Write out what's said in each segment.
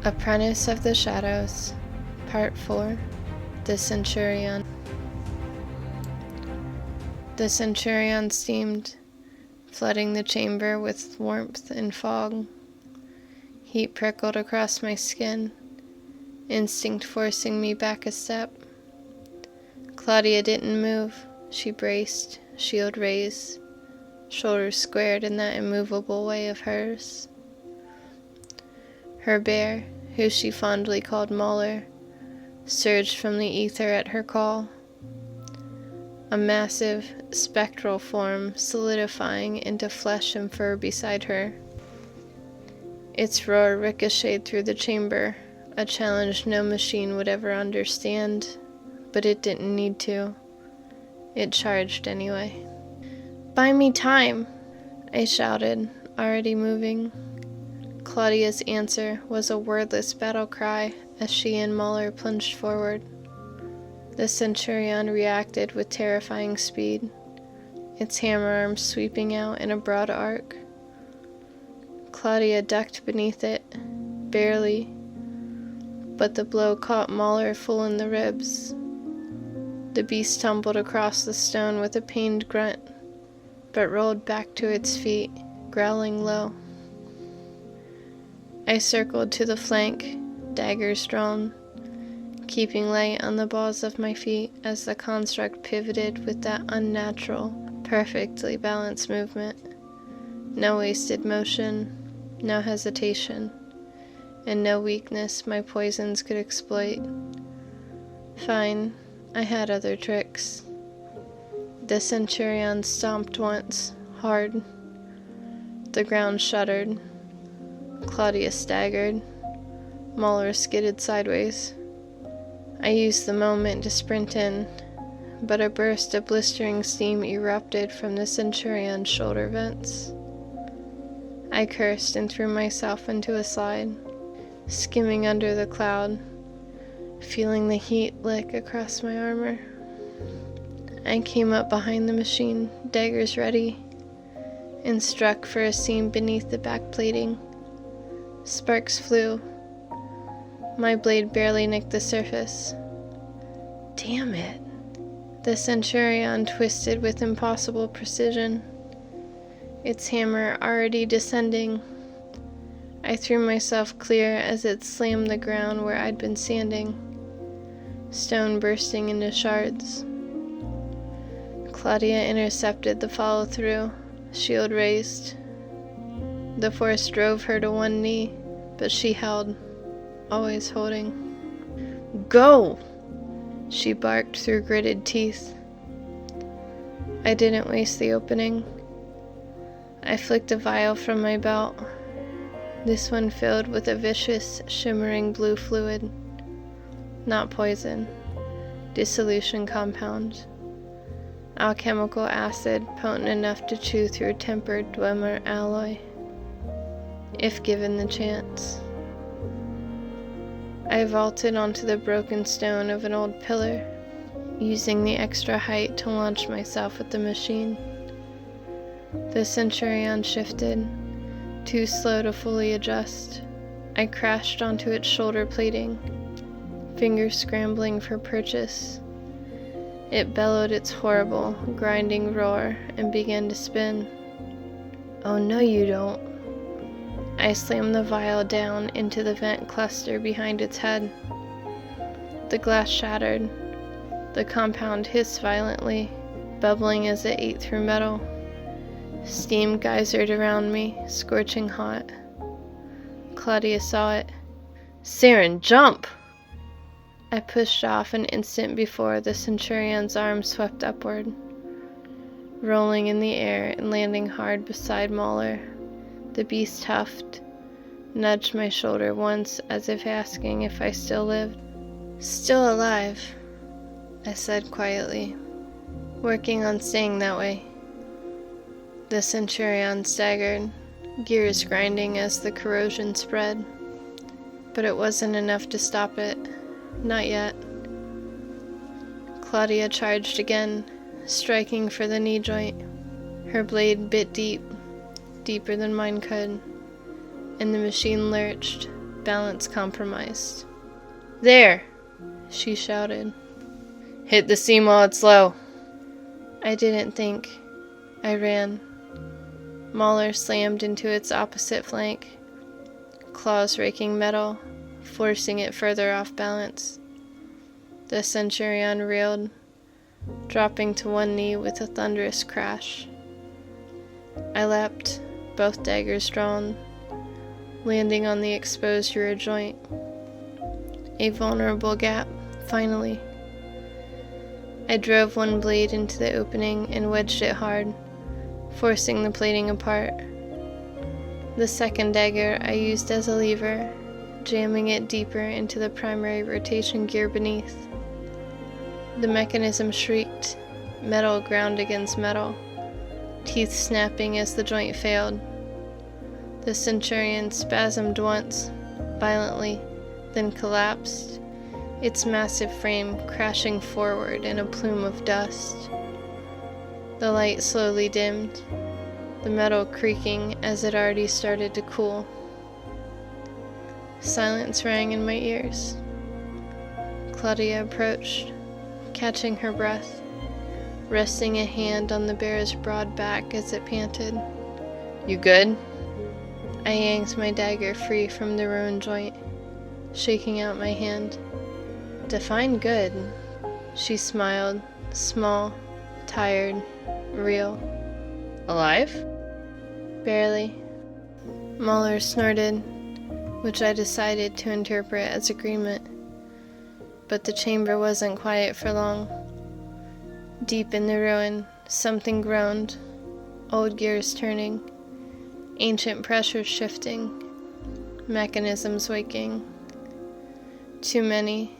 Apprentice of the Shadows, Part 4, The Centurion. The Centurion steamed, flooding the chamber with warmth and fog. Heat prickled across my skin, instinct forcing me back a step. Claudia didn't move. She braced, shield raised, shoulders squared in that immovable way of hers. Her bear, who she fondly called Mauler, surged from the ether at her call, a massive, spectral form solidifying into flesh and fur beside her. Its roar ricocheted through the chamber, a challenge no machine would ever understand, but it didn't need to. It charged anyway. "Buy me time!" I shouted, already moving. Claudia's answer was a wordless battle cry as she and Mauler plunged forward. The Centurion reacted with terrifying speed, its hammer arms sweeping out in a broad arc. Claudia ducked beneath it, barely, but the blow caught Mauler full in the ribs. The beast tumbled across the stone with a pained grunt, but rolled back to its feet, growling low. I circled to the flank, daggers drawn, keeping light on the balls of my feet as the construct pivoted with that unnatural, perfectly balanced movement. No wasted motion, no hesitation, and no weakness my poisons could exploit. Fine, I had other tricks. The Centurion stomped once, hard. The ground shuddered. Claudia staggered. Mauler skidded sideways. I used the moment to sprint in, but a burst of blistering steam erupted from the Centurion's shoulder vents. I cursed and threw myself into a slide, skimming under the cloud, feeling the heat lick across my armor. I came up behind the machine, daggers ready, and struck for a seam beneath the back plating. Sparks flew. My blade barely nicked the surface. Damn it. The Centurion twisted with impossible precision, its hammer already descending. I threw myself clear as it slammed the ground where I'd been standing, stone bursting into shards. Claudia intercepted the follow-through, shield raised. The force drove her to one knee, but she held, always holding. "Go!" she barked through gritted teeth. I didn't waste the opening. I flicked a vial from my belt, this one filled with a vicious, shimmering blue fluid. Not poison, dissolution compound. Alchemical acid potent enough to chew through tempered Dwemer alloy, if given the chance. I vaulted onto the broken stone of an old pillar, using the extra height to launch myself at the machine. The Centurion shifted, too slow to fully adjust. I crashed onto its shoulder plating, fingers scrambling for purchase. It bellowed its horrible, grinding roar and began to spin. "Oh, no you don't." I slammed the vial down into the vent cluster behind its head. The glass shattered. The compound hissed violently, bubbling as it ate through metal. Steam geysered around me, scorching hot. Claudia saw it. "Saren, jump!" I pushed off an instant before the Centurion's arm swept upward, rolling in the air and landing hard beside Mauler. The beast huffed, nudged my shoulder once as if asking if I still lived. "Still alive," I said quietly, working on staying that way. The Centurion staggered, gears grinding as the corrosion spread, but it wasn't enough to stop it. Not yet. Claudia charged again, striking for the knee joint. Her blade bit deep, deeper than mine could, and the machine lurched, balance compromised. "There!" she shouted. "Hit the seam while it's low." I didn't think. I ran. Mauler slammed into its opposite flank, claws raking metal, forcing it further off balance. The Centurion reeled, dropping to one knee with a thunderous crash. I leapt, both daggers drawn, landing on the exposed rear joint. A vulnerable gap, finally. I drove one blade into the opening and wedged it hard, forcing the plating apart. The second dagger I used as a lever, jamming it deeper into the primary rotation gear beneath. The mechanism shrieked, metal ground against metal, teeth snapping as the joint failed. The Centurion spasmed once, violently, then collapsed, its massive frame crashing forward in a plume of dust. The light slowly dimmed, the metal creaking as it already started to cool. Silence rang in my ears. Claudia approached, catching her breath, resting a hand on the bear's broad back as it panted. "You good?" I yanked my dagger free from the ruined joint, shaking out my hand. "Define good." She smiled, small, tired, real. "Alive?" "Barely." Mauler snorted, which I decided to interpret as agreement. But the chamber wasn't quiet for long. Deep in the ruin, something groaned, old gears turning, ancient pressures shifting, mechanisms waking. Too many.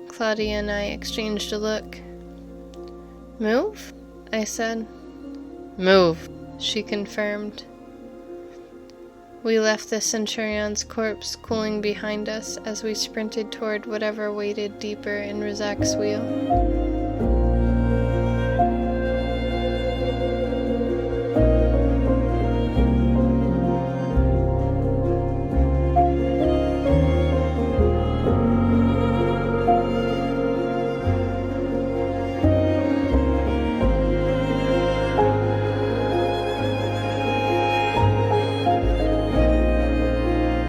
Claudia and I exchanged a look. "Move?" I said. "Move," she confirmed. We left the Centurion's corpse cooling behind us as we sprinted toward whatever waited deeper in Razak's wheel.